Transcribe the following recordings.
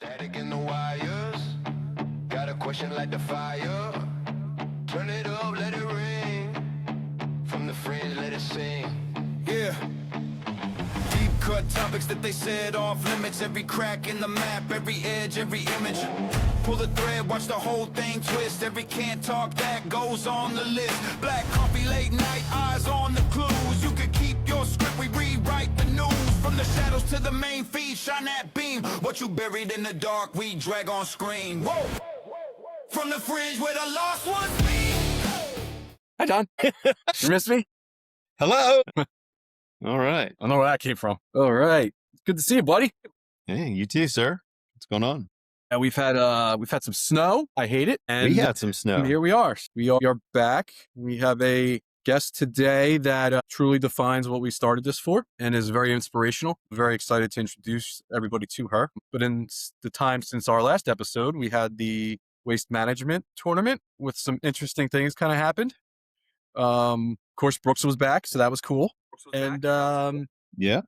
Static in the wires. Got a question like the fire. Turn it up, let it ring. From the fringe, let it sing. Yeah. Deep cut topics that they said off limits. Every crack in the map, every edge, every image. Pull the thread, watch the whole thing twist. Every can't talk that goes on the list. Black coffee, late night, eyes on the clues. You could keep your script, we rewrite the news. From the shadows to the main feed, shine that beam. What you buried in the dark, we drag on screen. Whoa! From the fringe where the lost ones be. Hi, John. You miss me? Hello. All right. I know where that came from. All right. Good to see you, buddy. Hey, you too, sir. What's going on? And we've had some snow. I hate it. And We had some snow. here we are. We are back. We have a guest today that truly defines what we started this for and is very inspirational. Very excited to introduce everybody to her. But in the time since our last episode, we had the waste management tournament with some interesting things kind of happened. Of course, Brooks was back, so that was cool. And Yeah,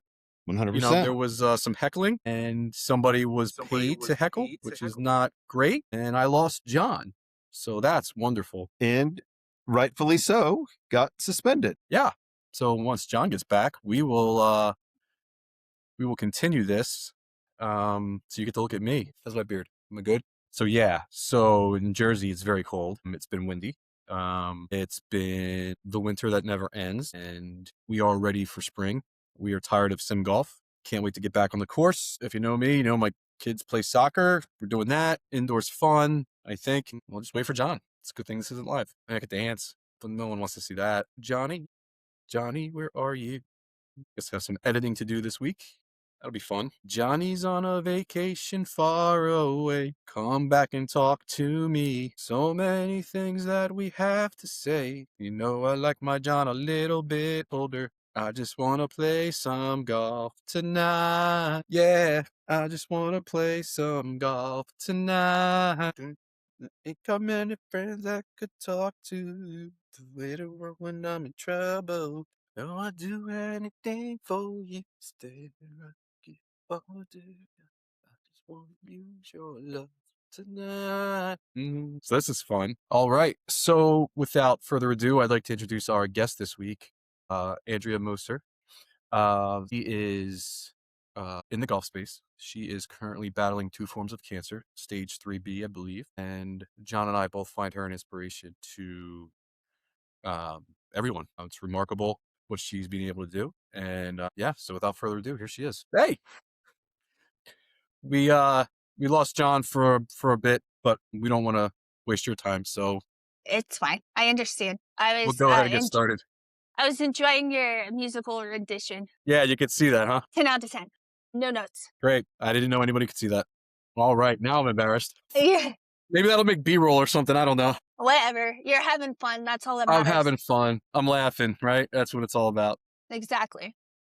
100%. you know, there was some heckling, and somebody was paid to heckle, which is not great. And I lost John, so that's wonderful. And rightfully so, got suspended. Yeah. So once John gets back, we will continue this. So you get to look at me. How's my beard? Am I good? So yeah. So in Jersey, it's very cold. It's been windy. It's been the winter that never ends, and we are ready for spring. We are tired of sim golf. Can't wait to get back on the course. If you know me, you know my kids play soccer. We're doing that. Indoors fun, I think. We'll just wait for John. It's a good thing this isn't live. I can dance, but no one wants to see that. Johnny, where are you? Guess I have some editing to do this week. That'll be fun. Johnny's on a vacation far away. Come back and talk to me. So many things that we have to say. You know I like my John a little bit older. I just want to play some golf tonight. Yeah, I just want to play some golf tonight. Ain't got many friends I could talk to. The way to work when I'm in trouble. Oh, I'd do anything for you. Stay right here for you. I just want to use your love tonight. So this is fun. All right. So without further ado, I'd like to introduce our guest this week, Andrea Moser. She is in the golf space. She is currently battling 2 forms of cancer, stage 3B, I believe. And John and I both find her an inspiration to everyone. It's remarkable what she's been able to do. And yeah, so without further ado, here she is. Hey, we lost John for a bit, but we don't want to waste your time. So It's fine. I understand. I we'll was go ahead and get started. I was enjoying your musical rendition. Yeah, you could see that, huh? 10 out of 10. No notes. Great. I didn't know anybody could see that. All right, now I'm embarrassed. Yeah, Maybe that'll make B-roll or something. I don't know. whatever. You're having fun. That's all that I'm matters. having fun. I'm laughing, right? That's what it's all about. Exactly.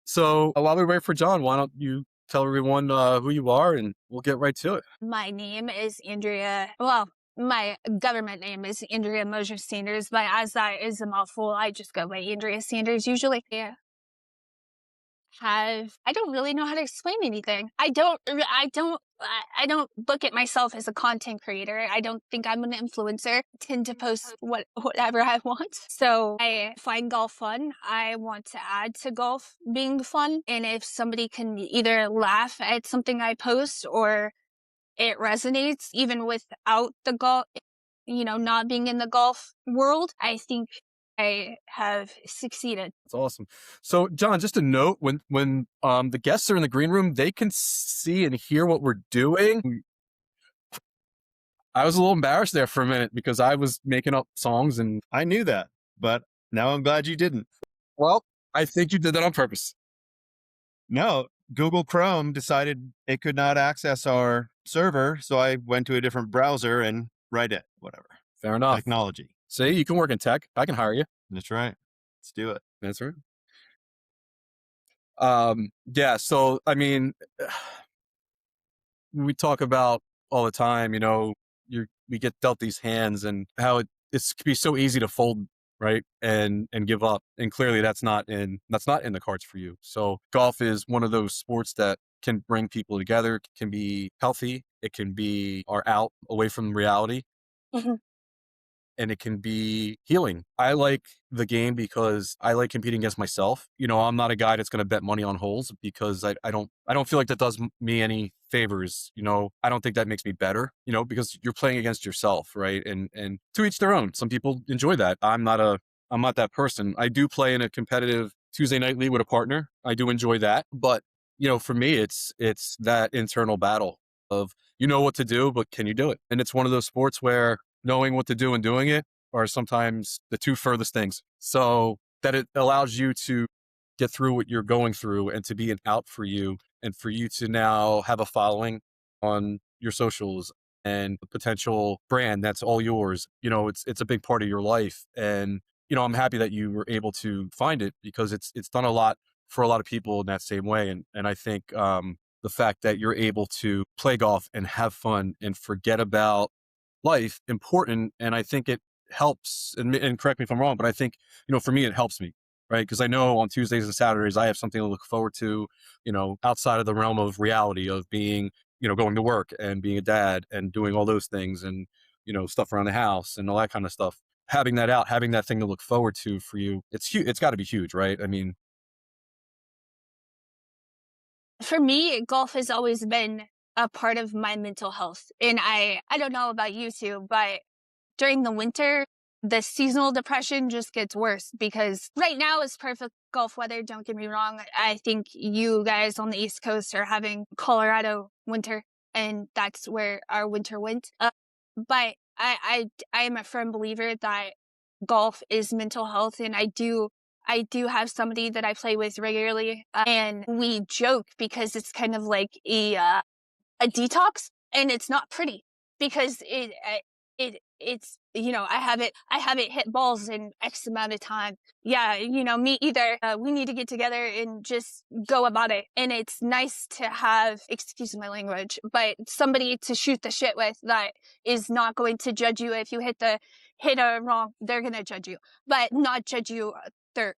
So while we wait for John, why don't you tell everyone who you are, and we'll get right to it. My name is Andrea. Well, my government name is Andrea Moser-Sanders, but as that is a mouthful, I just go by Andrea Sanders usually. Yeah. I don't really know how to explain anything. I don't look at myself as a content creator. I don't think I'm an influencer. I tend to post whatever I want. So I find golf fun. I want to add to golf being fun. And if somebody can either laugh at something I post or it resonates even without the golf, not being in the golf world, I think I have succeeded. That's awesome. So, John, just a note, when the guests are in the green room, they can see and hear what we're doing. I was a little embarrassed there for a minute because I was making up songs, and I knew that, but now I'm glad you didn't. well, I think you did that on purpose. No, Google Chrome decided it could not access our server, so I went to a different browser and read it. Whatever. Fair enough. Technology. See, you can work in tech. I can hire you. That's right. Let's do it. That's right. Yeah. So, I mean, we talk about all the time, we get dealt these hands and how it can be so easy to fold, right? And give up. And clearly that's not in the cards for you. So golf is one of those sports that can bring people together, can be healthy. It can be our out away from reality, Mhm. and it can be healing. I like the game because I like competing against myself. I'm not a guy that's going to bet money on holes because I don't feel like that does me any favors. I don't think that makes me better, because you're playing against yourself, right? And to each their own. Some people enjoy that. I'm not that person. I do play in a competitive Tuesday night league with a partner. I do enjoy that. But, for me, it's that internal battle of, what to do, but can you do it? And it's one of those sports where knowing what to do and doing it are sometimes the two furthest things. So that it allows you to get through what you're going through and to be an out for you, and for you to now have a following on your socials and a potential brand that's all yours. It's a big part of your life. And, I'm happy that you were able to find it, because it's done a lot for a lot of people in that same way. And I think, the fact that you're able to play golf and have fun and forget about life important. And I think it helps, and correct me if I'm wrong, but I think, for me, it helps me, right? Because I know on Tuesdays and Saturdays, I have something to look forward to, outside of the realm of reality of being, going to work and being a dad and doing all those things and, stuff around the house and all that kind of stuff. Having that out, having that thing to look forward to for you, it's huge. It's got to be huge, right? I mean, For me, golf has always been a part of my mental health. And I don't know about you two, but during the winter, the seasonal depression just gets worse, because right now is perfect golf weather. Don't get me wrong. I think you guys on the East Coast are having Colorado winter, and that's where our winter went. But I am a firm believer that golf is mental health, and I do have somebody that I play with regularly, and we joke because it's kind of like a detox, and it's not pretty because it's I haven't hit balls in X amount of time. Yeah, me either. We need to get together and just go about it. And it's nice to have, excuse my language, but somebody to shoot the shit with that is not going to judge you if you hit a wrong. They're gonna judge you, but not judge you. They're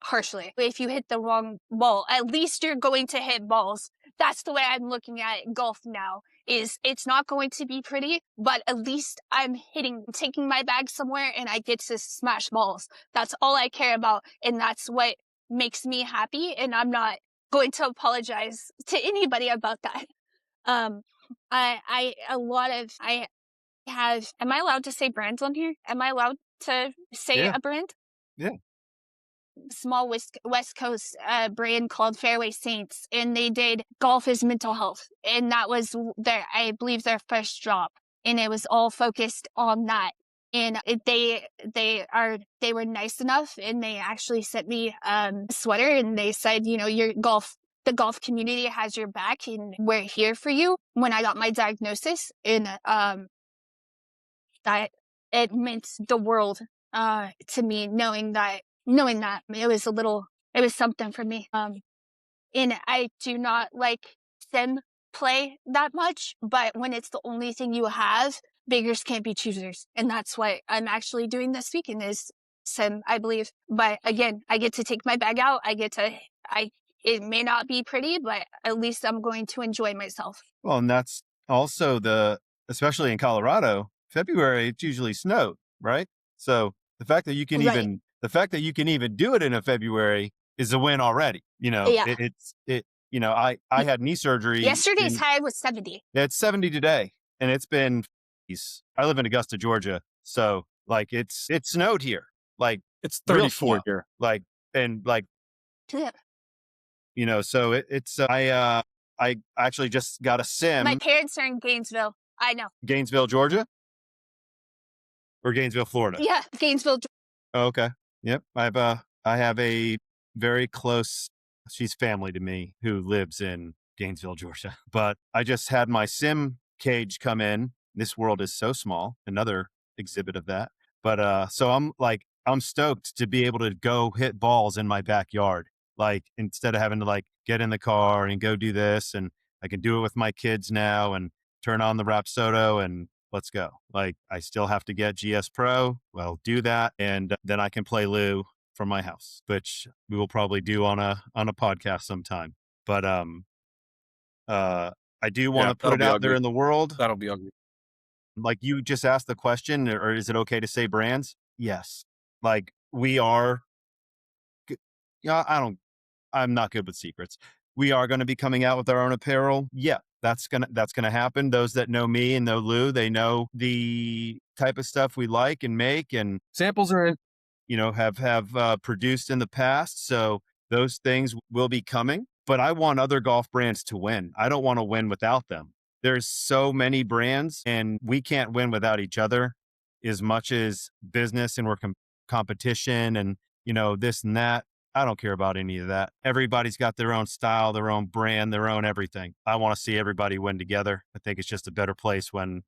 harshly. If you hit the wrong ball, at least you're going to hit balls. That's the way I'm looking at golf now. Is it's not going to be pretty, but at least I'm taking my bag somewhere, and I get to smash balls. That's all I care about, and that's what makes me happy, and I'm not going to apologize to anybody about that. Um, I have, am I allowed to say brands on here? Am I allowed to say Yeah. a brand? Yeah. Small West Coast brand called Fairway Saints, and they did golf is mental health, and that was I believe their first drop, and it was all focused on that. And they were nice enough, and they actually sent me a sweater, and they said, the golf community has your back, and we're here for you. When I got my diagnosis, and that it meant the world to me, knowing that it was something for me. And I do not like sim play that much, but when it's the only thing you have, beggars can't be choosers. And that's what I'm actually doing this weekend is sim, I believe. But again, I get to take my bag out. It may not be pretty, but at least I'm going to enjoy myself. Well, and that's also especially in Colorado, February, it's usually snowed, right? So the fact that you can Right. even do it in a February is a win already. Yeah. I had knee surgery. Yesterday's high was 70. It's 70 today, and it's been, I live in Augusta, Georgia. So like it snowed here, like it's real 34 snow. here. Like, and like, Yeah. so I actually just got a sim. My parents are in Gainesville. I know. Gainesville, Georgia, or Gainesville, Florida. Yeah, Gainesville. Oh, okay. Yep. I have a very close, she's family to me, who lives in Gainesville, Georgia. But I just had my sim cage come in. This world is so small. Another exhibit of that. But so I'm stoked to be able to go hit balls in my backyard. Like, instead of having to like get in the car and go do this, and I can do it with my kids now and turn on the Rapsodo and let's go. Like, I still have to get GS Pro. Well, do that, and then I can play Lou from my house, which we will probably do on a podcast sometime. But I do want to put that'll it be out there ugly. in the world. That'll be ugly. Like you just asked the question, or is it okay to say brands? Yes. Like we are, yeah, I'm not good with secrets. We are going to be coming out with our own apparel. Yeah, that's going to happen. Those that know me and know Lou, they know the type of stuff we like and make and, Samples are in. have produced in the past. So those things will be coming, but I want other golf brands to win. I don't want to win without them. There's so many brands and we can't win without each other as much as business and we're competition and, this and that. I don't care about any of that. Everybody's got their own style, their own brand, their own everything. I want to see everybody win together. I think it's just a better place when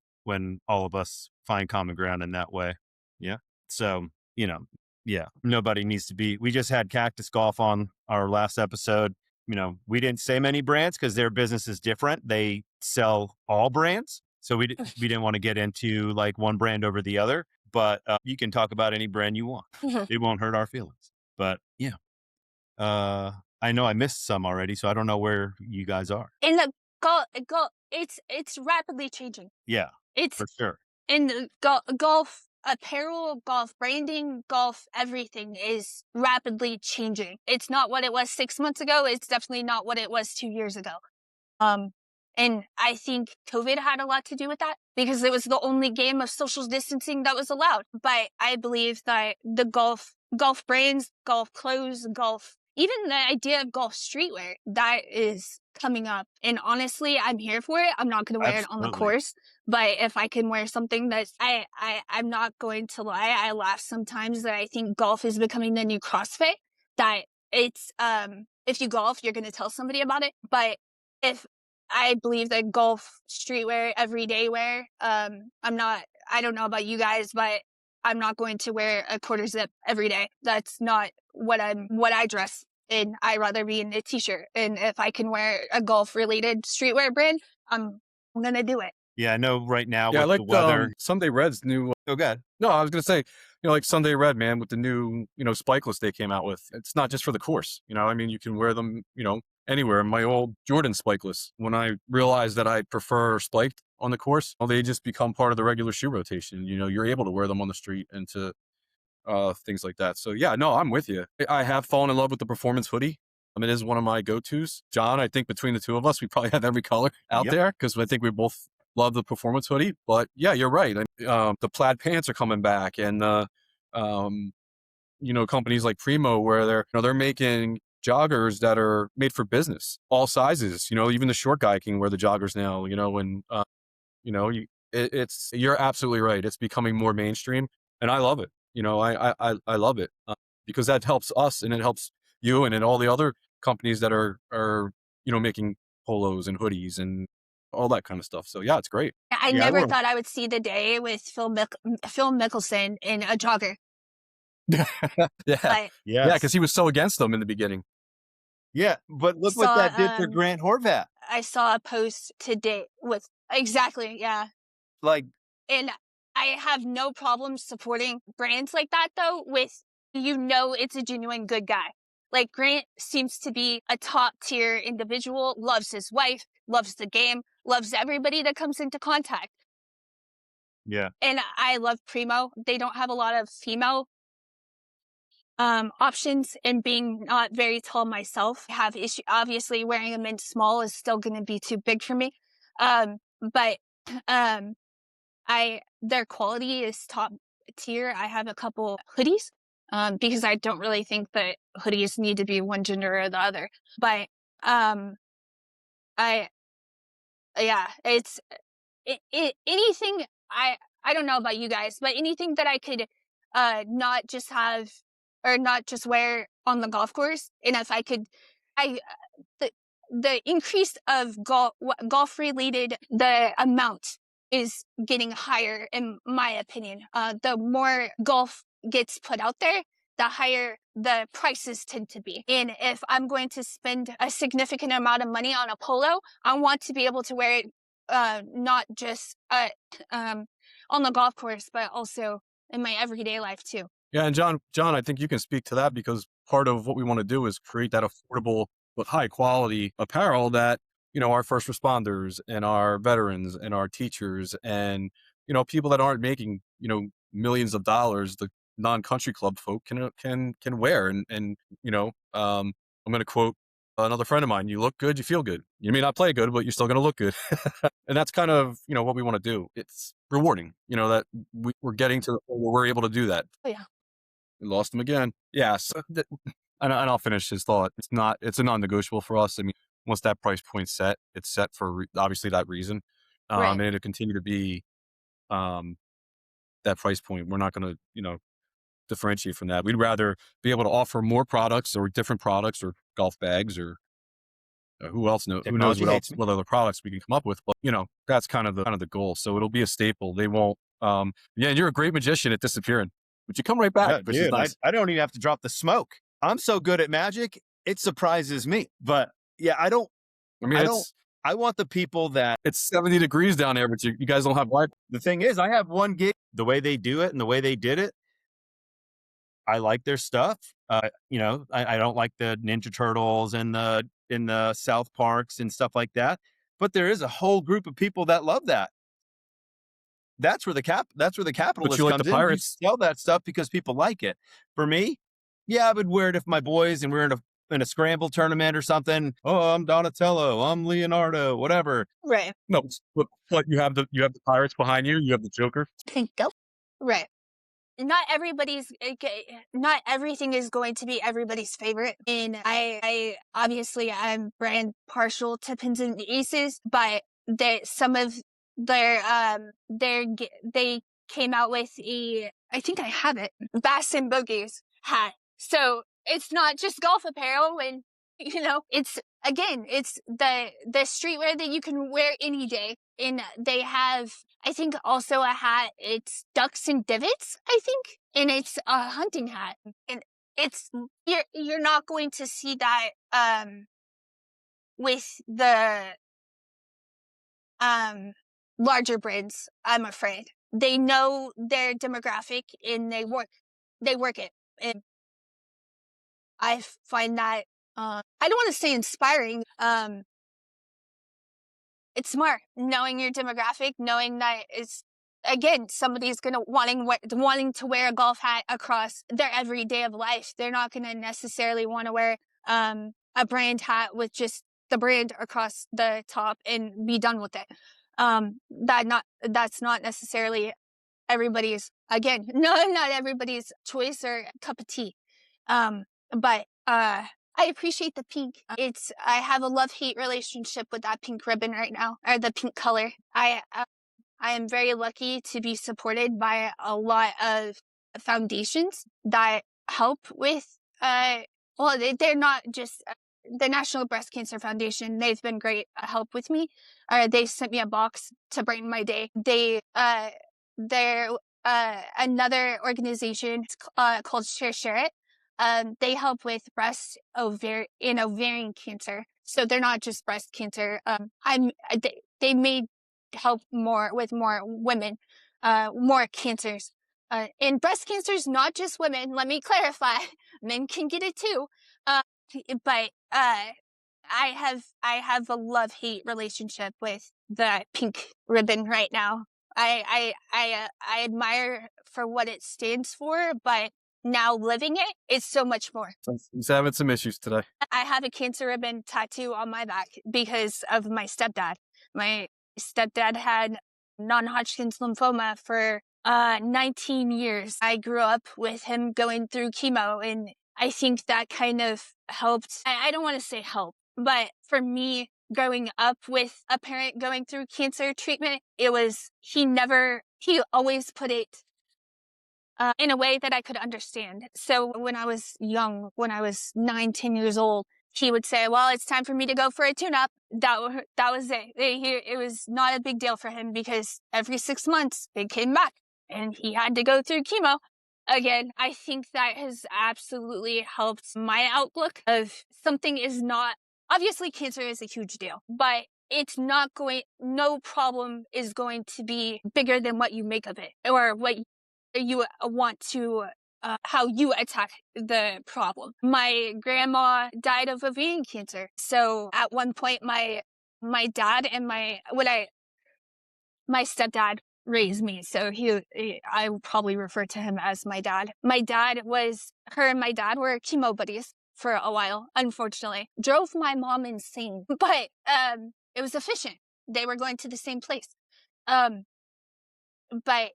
all of us find common ground in that way. Yeah. So, yeah, nobody needs to be. We just had Cactus Golf on our last episode. We didn't say many brands because their business is different. They sell all brands. So we didn't want to get into like one brand over the other, but you can talk about any brand you want. It won't hurt our feelings. But yeah, I know I missed some already, so I don't know where you guys are. In the it's rapidly changing. Yeah, It's for sure. in the golf apparel, golf branding, golf everything is rapidly changing. It's not what it was 6 months ago. It's definitely not what it was 2 years ago. And I think COVID had a lot to do with that because it was the only game of social distancing that was allowed. But I believe that the golf brands, golf clothes, even the idea of golf streetwear, that is coming up. And honestly, I'm here for it. I'm not going to wear it on the Absolutely. course, but if I can wear something that's, I'm not going to lie. I laugh sometimes that I think golf is becoming the new CrossFit, that it's, if you golf, you're going to tell somebody about it. But if I believe that golf streetwear, everyday wear, I don't know about you guys, but I'm not going to wear a quarter zip every day. That's not what I dress in. I rather be in a t-shirt. And if I can wear a golf related streetwear brand, I'm going to do it. Yeah, I know right now Yeah, I with like the weather. Sunday Red's new. Oh, God. No, I was gonna say, like Sunday Red, man, with the new, spikeless they came out with. It's not just for the course. I mean, you can wear them, anywhere. My old Jordan spikeless, when I realized that I prefer spiked on the course, well, they just become part of the regular shoe rotation. You're able to wear them on the street and to things like that. So yeah, no, I'm with you. I have fallen in love with the performance hoodie. It is one of my go-tos. John, I think between the two of us, we probably have every color out Yep. there because I think we both love the performance hoodie. But yeah, you're right. The plaid pants are coming back, and companies like Primo where they're making joggers that are made for business, all sizes. Even the short guy can wear the joggers now. You're absolutely right. It's becoming more mainstream, and I love it. I love it because that helps us, and it helps you, and then all the other companies that are making polos and hoodies and all that kind of stuff. So yeah, it's great. I Yeah, never we're- thought I would see the day with Phil Mickelson in a jogger. Yeah, But Yes. yeah, because he was so against them in the beginning. Yeah, but look what Saw, that did for Grant Horvat. I saw a post today with exactly, yeah. Like, And I have no problem supporting brands like that, though, with, it's a genuine good guy. Like, Grant seems to be a top tier individual, loves his wife, loves the game, loves everybody that comes into contact. yeah, And I love Primo. They don't have a lot of female options, and being not very tall myself, I have issue. Obviously, wearing a men's small is still going to be too big for me. But their quality is top tier. I have a couple hoodies, because I don't really think that hoodies need to be one gender or the other. But it's anything. I don't know about you guys, but anything that I could not just have or not just wear on the golf course, and if I could, the increase of golf related, the amount is getting higher in my opinion. The more golf gets put out there, the higher the prices tend to be. And if I'm going to spend a significant amount of money on a polo, I want to be able to wear it not just on the golf course, but also in my everyday life too. Yeah, and John, I think you can speak to that because part of what we want to do is create that affordable but high quality apparel that our first responders and our veterans and our teachers and, people that aren't making, millions of dollars, the non-country club folk can wear. And I'm going to quote another friend of mine: "You look good, you feel good. You may not play good, but you're still going to look good." And that's kind of, what we want to do. It's rewarding, that we're getting to the point where we're able to do that. Oh, yeah. We lost him again. Yeah. So and I'll finish his thought. It's a non-negotiable for us. I mean, once that price point's set, it's set for obviously that reason. Right. And it'll continue to be, that price point. We're not going to, differentiate from that. We'd rather be able to offer more products or different products or golf bags or who else knows? Who knows Technology hates me. what other products we can come up with? But that's kind of the goal. So it'll be a staple. They won't. Yeah, and you're a great magician at disappearing, but you come right back, Yeah, which is dude, nice. I don't even have to drop the smoke. I'm so good at magic, it surprises me. But yeah, I want the people that, It's 70 degrees down there, but you guys don't have Wi-Fi. the thing is, I have one gig, the way they do it and the way they did it, I like their stuff. I don't like the Ninja Turtles and the South Parks and stuff like that. But there is a whole group of people that love that. That's where the capitalist like comes the in. pirates. You sell that stuff because people like it. For me, yeah, I would wear it if my boys and we're in a scramble tournament or something. Oh, I'm Donatello, I'm Leonardo, whatever. Right. No, but you have the pirates behind you. You have the Joker. Go. Right. Not everything is going to be everybody's favorite. And I obviously I'm brand partial to pins and aces, but some of they came out with I think I have it, Bass and Bogies hat. So it's not just golf apparel when, it's the streetwear that you can wear any day. And they have, I think, also a hat. It's ducks and divots, I think, and it's a hunting hat. And it's you're not going to see that with the larger brands. I'm afraid they know their demographic and they work it. And I find that I don't want to say inspiring. It's smart knowing your demographic, knowing that it's, again, somebody's wanting to wear a golf hat across their everyday of life. They're not going to necessarily want to wear a brand hat with just the brand across the top and be done with it. That's not necessarily everybody's, again, not everybody's choice or cup of tea. But I appreciate the pink. I have a love-hate relationship with that pink ribbon right now, or the pink color. I am very lucky to be supported by a lot of foundations that help with, they're not just the National Breast Cancer Foundation. They've been great help with me. They sent me a box to brighten my day. They're another organization called Share It. They help with breast, and ovarian cancer. So they're not just breast cancer. They may help more with more women, more cancers. And breast cancer is not just women. Let me clarify. Men can get it too. But I have a love-hate relationship with the pink ribbon right now. I admire for what it stands for, but now living it, it's so much more. He's having some issues today. I have a cancer ribbon tattoo on my back because of my stepdad. My stepdad had non-Hodgkin's lymphoma for 19 years. I grew up with him going through chemo, and I think that kind of helped. I don't want to say help, but for me, growing up with a parent going through cancer treatment, he always put it in a way that I could understand. So when I was young, when I was 9, 10 years old, he would say, well, it's time for me to go for a tune-up. That was it. It was not a big deal for him because every 6 months they came back and he had to go through chemo. Again, I think that has absolutely helped my outlook of something is not, obviously cancer is a huge deal, but it's not no problem is going to be bigger than what you make of it or what you want to, how you attack the problem. My grandma died of ovarian cancer. So at one point, my my dad and my stepdad raised me. So I would probably refer to him as my dad. Her and my dad were chemo buddies for a while, unfortunately. Drove my mom insane, but it was efficient. They were going to the same place. But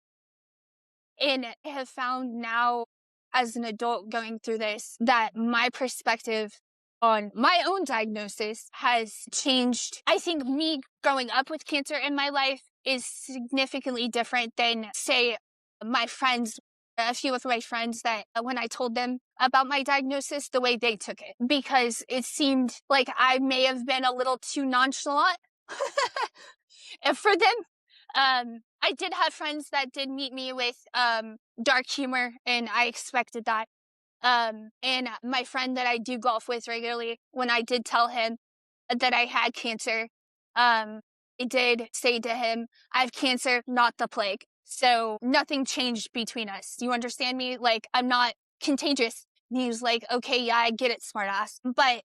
and have found now as an adult going through this that my perspective on my own diagnosis has changed. I think me growing up with cancer in my life is significantly different than, say, a few of my friends that when I told them about my diagnosis, the way they took it, because it seemed like I may have been a little too nonchalant for them. I did have friends that did meet me with dark humor, and I expected that. And my friend that I do golf with regularly, when I did tell him that I had cancer, I did say to him, I have cancer, not the plague. So nothing changed between us. Do you understand me? Like, I'm not contagious. He was like, okay, yeah, I get it, smartass. But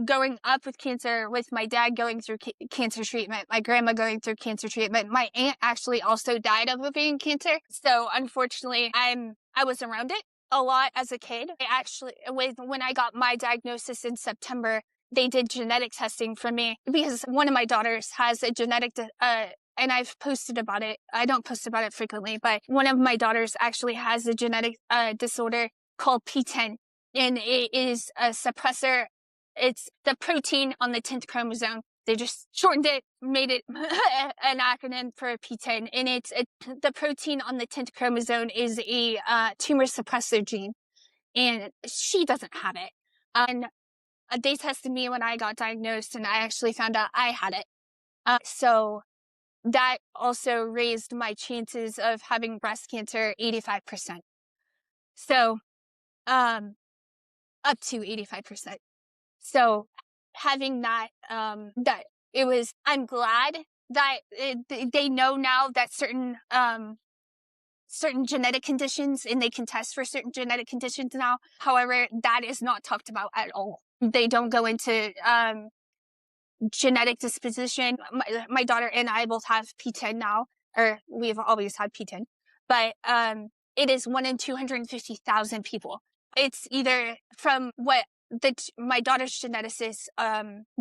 growing up with cancer, with my dad going through cancer treatment, my grandma going through cancer treatment, my aunt actually also died of ovarian cancer. So unfortunately, I was around it a lot as a kid. When I got my diagnosis in September, they did genetic testing for me because one of my daughters has a genetic, and I've posted about it. I don't post about it frequently, but one of my daughters actually has a genetic disorder called P10, and it is a suppressor. It's the protein on the 10th chromosome. They just shortened it, made it an acronym for P10. And the protein on the 10th chromosome is a tumor suppressor gene. And she doesn't have it. And they tested me when I got diagnosed, and I actually found out I had it. So that also raised my chances of having breast cancer 85%. So up to 85%. So having that, I'm glad that they know now that certain genetic conditions, and they can test for certain genetic conditions now. However, that is not talked about at all. They don't go into genetic disposition. My daughter and I both have P10 now, or we've always had P10, but it is 1 in 250,000 people. It's either from what my daughter's geneticist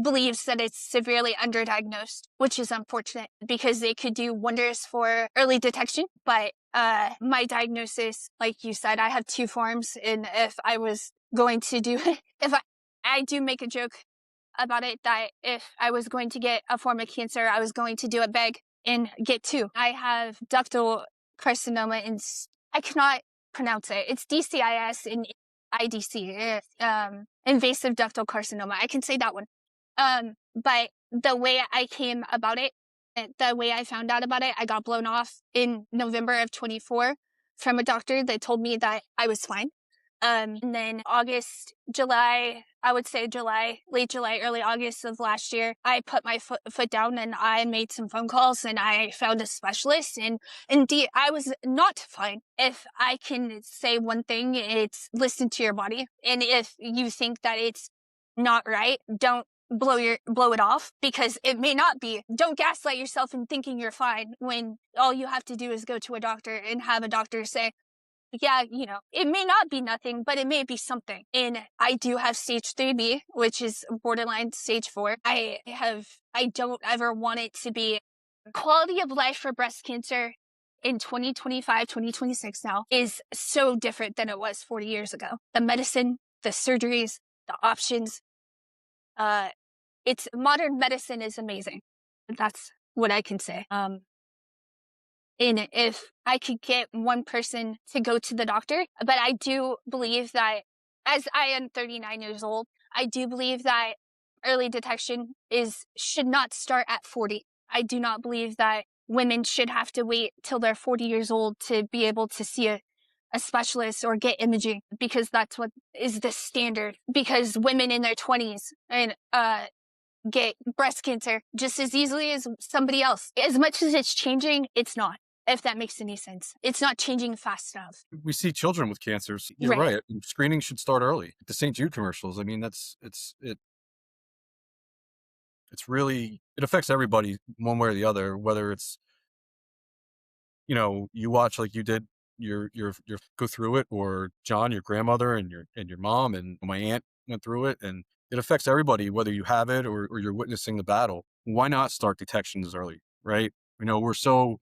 believes that it's severely underdiagnosed, which is unfortunate because they could do wonders for early detection. But my diagnosis, like you said, I have 2 forms, and if I was going to do, I do make a joke about it that if I was going to get a form of cancer, I was going to do it big and get 2. I have ductal carcinoma, and I cannot pronounce it. It's DCIS and IDC, invasive ductal carcinoma. I can say that one. But the way I came about it, the way I found out about it, I got blown off in November of 24 from a doctor that told me that I was fine. And then July, late July, early August of last year, I put my foot down, and I made some phone calls, and I found a specialist. And indeed, I was not fine. If I can say one thing, it's listen to your body. And if you think that it's not right, don't blow it off, because it may not be. Don't gaslight yourself in thinking you're fine when all you have to do is go to a doctor and have a doctor say, yeah, it may not be nothing, but it may be something. And I do have stage 3B, which is borderline stage 4. I don't ever want it to be quality of life for breast cancer in 2025, 2026 now is so different than it was 40 years ago. The medicine, the surgeries, the options, modern medicine is amazing. That's what I can say. And if I could get one person to go to the doctor, but I do believe that, as I am 39 years old, I do believe that early detection should not start at 40. I do not believe that women should have to wait till they're 40 years old to be able to see a specialist or get imaging, because that's what is the standard. Because women in their 20s and get breast cancer just as easily as somebody else. As much as it's changing, it's not. If that makes any sense. It's not changing fast enough. We see children with cancers. You're right. Screening should start early. The St. Jude commercials. I mean, It's really, it affects everybody one way or the other, whether it's, you watch like you did your go through it, or John, your grandmother, and your mom and my aunt went through it, and it affects everybody, whether you have it or you're witnessing the battle. Why not start detections early, right? We're so,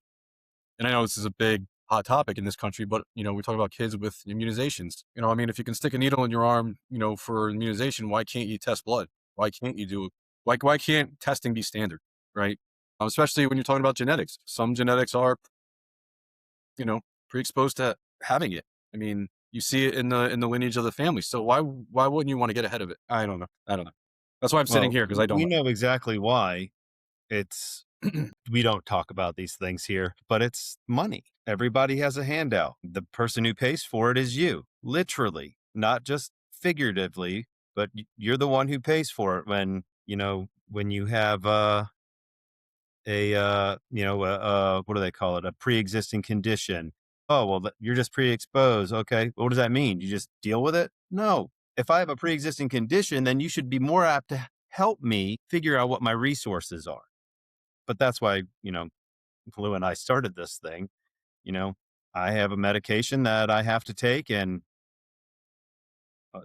and I know this is a big hot topic in this country, but we talk about kids with immunizations. If you can stick a needle in your arm, for immunization, why can't you test blood? Why can't you do, why can't testing be standard, right? Especially when you're talking about genetics. Some genetics are, pre-exposed to having it. You see it in the lineage of the family. So why wouldn't you want to get ahead of it? I don't know. That's why I'm sitting here, because I don't We know. know exactly why. It's we don't talk about these things here, but it's money. Everybody has a handout. The person who pays for it is you, literally, not just figuratively, but you're the one who pays for it when you have what do they call it? A pre-existing condition. Oh, well, you're just pre-exposed. Okay. What does that mean? You just deal with it? No. If I have a pre-existing condition, then you should be more apt to help me figure out what my resources are. But that's why, Lou and I started this thing. I have a medication that I have to take, and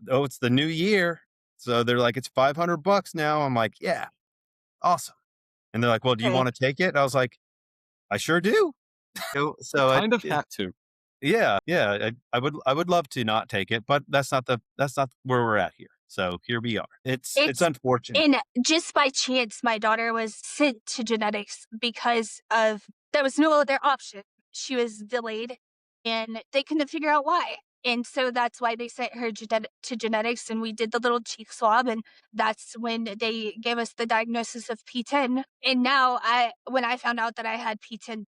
it's the new year. So they're like, it's $500 now. I'm like, yeah, awesome. And they're like, well, do you want to take it? I was like, I sure do. So Kind of had to. yeah. I would love to not take it, but that's not where we're at here. So here we are. It's unfortunate. And just by chance, my daughter was sent to genetics because there was no other option. She was delayed and they couldn't figure out why. And so that's why they sent her to genetics, and we did the little cheek swab, and that's when they gave us the diagnosis of P10. And now when I found out that I had P10,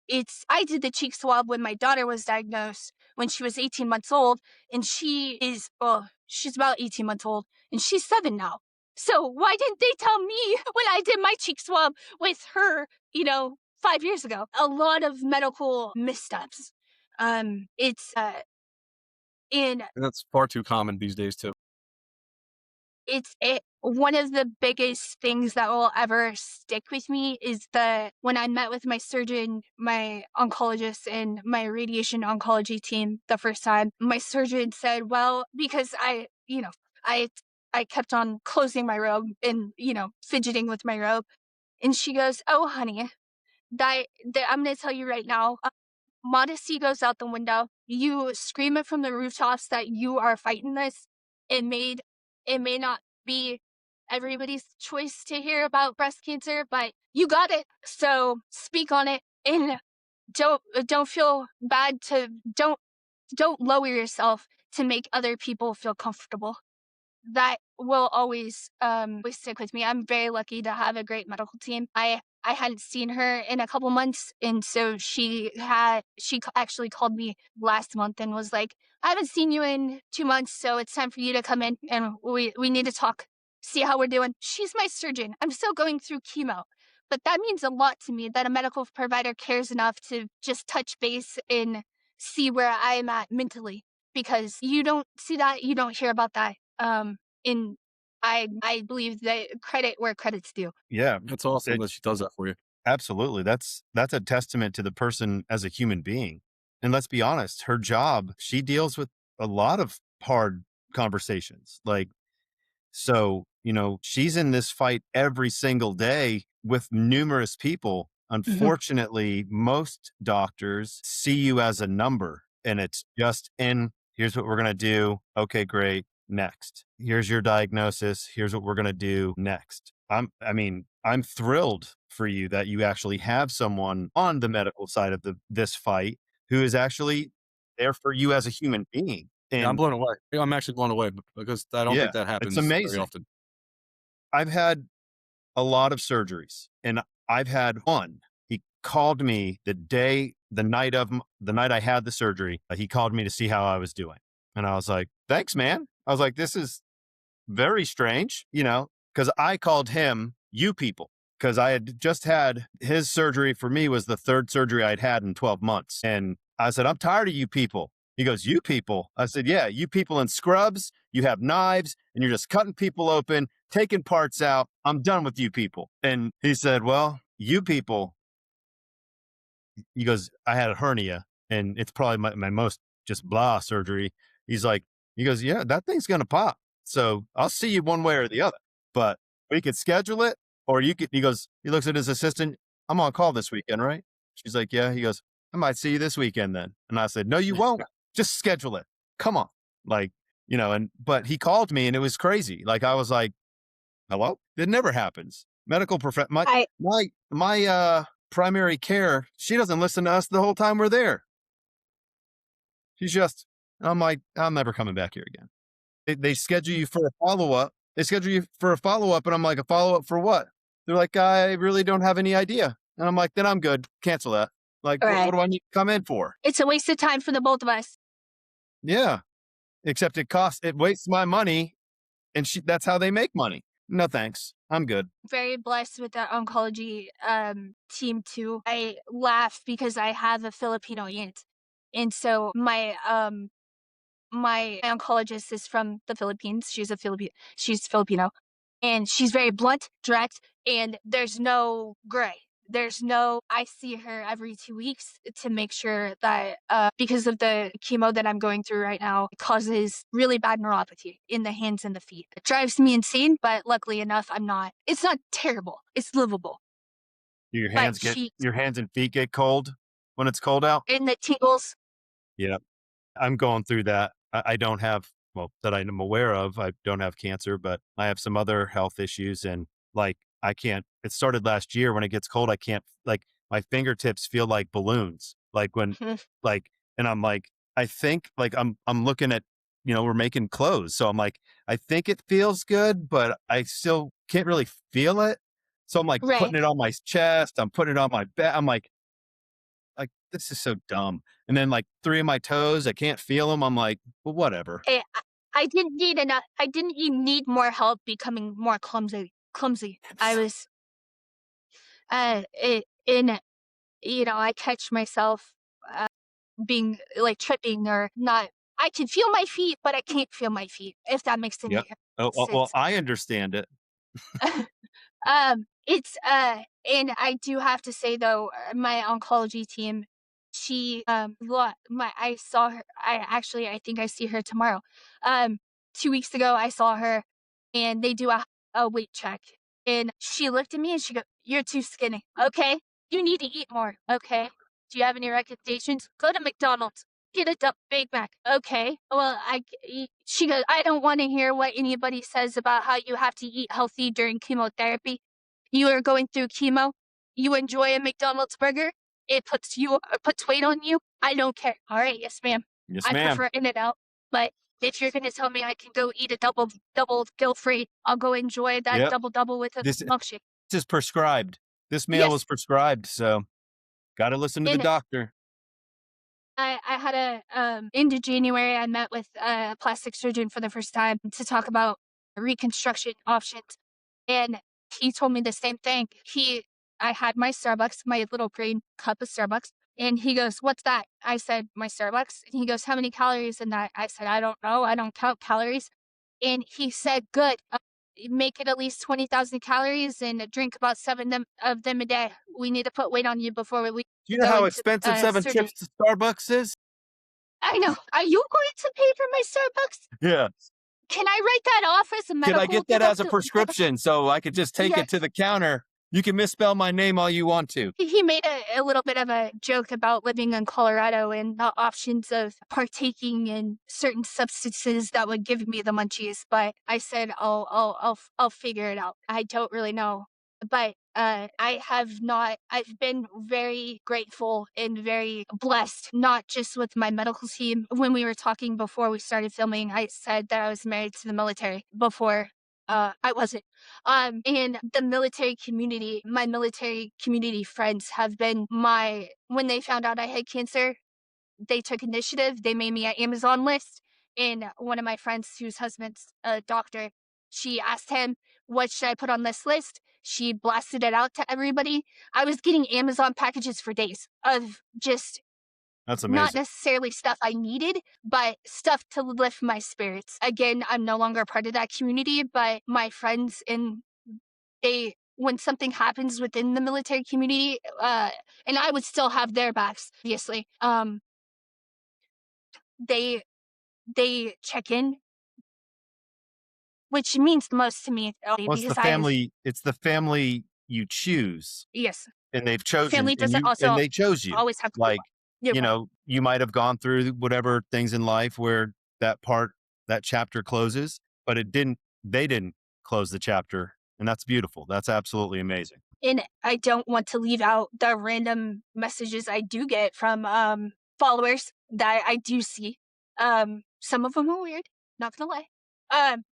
I did the cheek swab when my daughter was diagnosed when she was 18 months old, and she's about 18 months old, and she's 7 now. So why didn't they tell me when I did my cheek swab with her, 5 years ago? A lot of medical missteps. It's in And that's far too common these days too. one of the biggest things that will ever stick with me is when I met with my surgeon, my oncologist, and my radiation oncology team the first time, my surgeon said, well, because I kept on closing my robe and, fidgeting with my robe. And she goes, oh, honey, I'm going to tell you right now, modesty goes out the window. You scream it from the rooftops that you are fighting this. It may not be everybody's choice to hear about breast cancer, but you got it. So speak on it, and don't feel bad don't lower yourself to make other people feel comfortable. That will always stick with me. I'm very lucky to have a great medical team. I hadn't seen her in a couple months, and so she actually called me last month and was like, I haven't seen you in 2 months, so it's time for you to come in, and we need to talk, see how we're doing. She's my surgeon. I'm still going through chemo, but that means a lot to me that a medical provider cares enough to just touch base and see where I am at mentally, because you don't see that, you don't hear about that. And I believe that credit where credit's due. Yeah, That's awesome that she does that for you. absolutely. That's a testament to the person as a human being. And let's be honest, her job, she deals with a lot of hard conversations. So, she's in this fight every single day with numerous people. Unfortunately, most doctors see you as a number, and it's just here's what we're going to do. Okay, great. Next. Here's your diagnosis. Here's what we're going to do next. I'm thrilled for you that you actually have someone on the medical side of this fight who is actually there for you as a human being. And Yeah, I'm blown away. I'm actually blown away, because I don't think that happens it's very amazing. often. I've had a lot of surgeries, and I've had one. He called me the night I had the surgery. He called me to see how I was doing. And I was like, thanks, man. I was like, this is very strange, because I called him you people, because I had just had his surgery. For me, was the third surgery I'd had in 12 months. And I said, I'm tired of you people. He goes, you people? I said, yeah, you people in scrubs, you have knives, and you're just cutting people open, taking parts out. I'm done with you people. And he said, well, you people, he goes, I had a hernia and it's probably my most just blah surgery. He goes, yeah, that thing's going to pop. So I'll see you one way or the other, but we could schedule it or he looks at his assistant. I'm on call this weekend, right? She's like, yeah. He goes, I might see you this weekend then. And I said, no, you won't. Just schedule it. Come on. But he called me and it was crazy. Like, I was like, hello? It never happens. Medical my primary care, she doesn't listen to us the whole time we're there. I'm like, I'm never coming back here again. They schedule you for a follow-up. And I'm like, a follow-up for what? They're like, I really don't have any idea. And I'm like, then I'm good. Cancel that. Like, Right. what do I need to come in for? It's a waste of time for the both of us. Yeah. Except it wastes my money and that's how they make money. No, thanks. I'm good. Very blessed with the oncology team too. I laugh because I have a Filipino aunt. And so my oncologist is from the Philippines. She's Filipino. And she's very blunt, direct, and there's no gray. I see her every 2 weeks to make sure that because of the chemo that I'm going through right now, it causes really bad neuropathy in the hands and the feet. It drives me insane, but luckily enough, it's not terrible. It's livable. Your hands and feet get cold when it's cold out? And the tingles. Yeah. I'm going through that. I don't have, that I'm aware of, I don't have cancer, but I have some other health issues and it started last year when it gets cold. I can't, my fingertips feel like balloons. And I'm like, I think I'm looking at, we're making clothes. So I'm like, I think it feels good, but I still can't really feel it. So I'm like putting it on my chest. I'm putting it on my back. I'm like, this is so dumb. And then 3 of my toes, I can't feel them. I'm like, well, whatever. I didn't need more help becoming more clumsy. I was, I catch myself being tripping or not. I can feel my feet, but I can't feel my feet, if that makes any sense. Well, I understand it. It's and I do have to say though, my oncology team, she I saw her. I think I see her tomorrow. 2 weeks ago I saw her, and they do a weight check, and she looked at me and she goes, "You're too skinny. Okay, you need to eat more. Okay, do you have any recommendations? Go to McDonald's." Get a Big Mac. Okay. Well, she goes, I don't want to hear what anybody says about how you have to eat healthy during chemotherapy. You are going through chemo. You enjoy a McDonald's burger. It puts weight on you. I don't care. All right. Yes, ma'am. Yes, I ma'am. prefer In-N-Out. But if you're going to tell me I can go eat a double guilt-free, I'll go enjoy that double with a milkshake. This is prescribed. This meal was prescribed. So got to listen to the doctor. I had into January, I met with a plastic surgeon for the first time to talk about reconstruction options. And he told me the same thing. I had my Starbucks, my little green cup of Starbucks. And he goes, what's that? I said, my Starbucks. And he goes, how many calories in that? I said, I don't know. I don't count calories. And he said, good. Make it at least 20,000 calories and drink about 7 of them a day. We need to put weight on you before we. Do you know how expensive 7 trips to Starbucks is? I know. Are you going to pay for my Starbucks? Yeah. Can I write that off as a medical? Can I get that as a prescription so I could just take it to the counter? You can misspell my name all you want to. He made a little bit of a joke about living in Colorado and the options of partaking in certain substances that would give me the munchies. But I said, I'll figure it out. I don't really know. But I've been very grateful and very blessed, not just with my medical team. When we were talking before we started filming, I said that I was married to the military before. I wasn't. And the military community, my military community friends have been when they found out I had cancer, they took initiative. They made me an Amazon list. And one of my friends whose husband's a doctor, she asked him, what should I put on this list? She blasted it out to everybody. I was getting Amazon packages for days of just That's Not amazing. necessarily stuff I needed, but stuff to lift my spirits. Again, I'm no longer a part of that community, but my friends when something happens within the military community, and I would still have their backs, obviously. They check in, which means the most to me Well, it's the because I have family. It's the family you choose, yes, and they've chosen, family doesn't and also they chose you. always have to be Like, one. You're right. you might have gone through whatever things in life where that chapter closes, but it didn't. They didn't close the chapter, and that's beautiful. That's absolutely amazing. And I don't want to leave out the random messages I do get from followers that I do see. Some of them are weird, not gonna lie.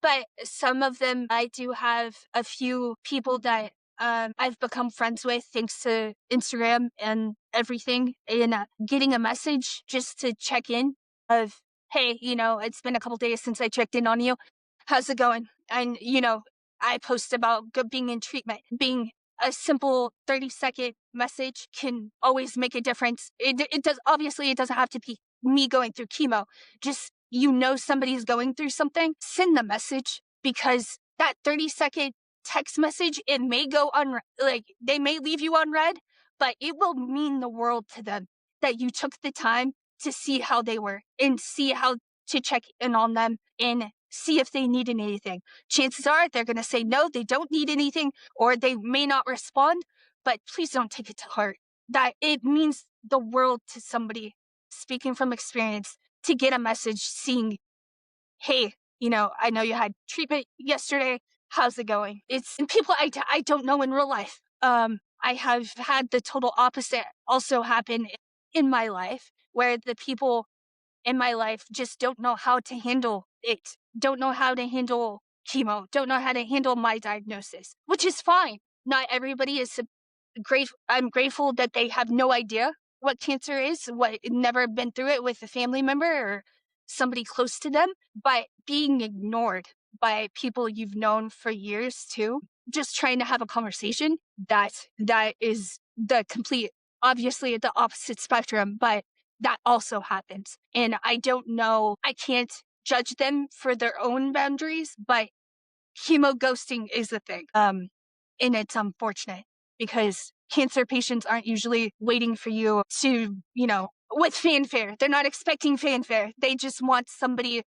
But some of them I do have a few people that I've become friends with thanks to Instagram and everything. And getting a message just to check in of, hey, it's been a couple days since I checked in on you. How's it going? And I post about being in treatment, being a simple 30-second message can always make a difference. It does, obviously, it doesn't have to be me going through chemo. Just, somebody's going through something, send the message because that 30-second text message, it may go like they may leave you unread, but it will mean the world to them that you took the time to see how they were and see how to check in on them and see if they needed anything. Chances are they're going to say no, they don't need anything, or they may not respond, but please don't take it to heart. That it means the world to somebody, speaking from experience, to get a message seeing, hey, I know you had treatment yesterday. How's it going? It's and people I don't know in real life. I have had the total opposite also happen in my life where the people in my life just don't know how to handle it, don't know how to handle chemo, don't know how to handle my diagnosis, which is fine. Not everybody is grateful. I'm grateful that they have no idea what cancer is, never been through it with a family member or somebody close to them, but being ignored by people you've known for years too, just trying to have a conversation, that is the complete, obviously the opposite spectrum, but that also happens. And I don't know, I can't judge them for their own boundaries, but chemo ghosting is a thing. And it's unfortunate because cancer patients aren't usually waiting for you to, with fanfare. They're not expecting fanfare. They just want somebody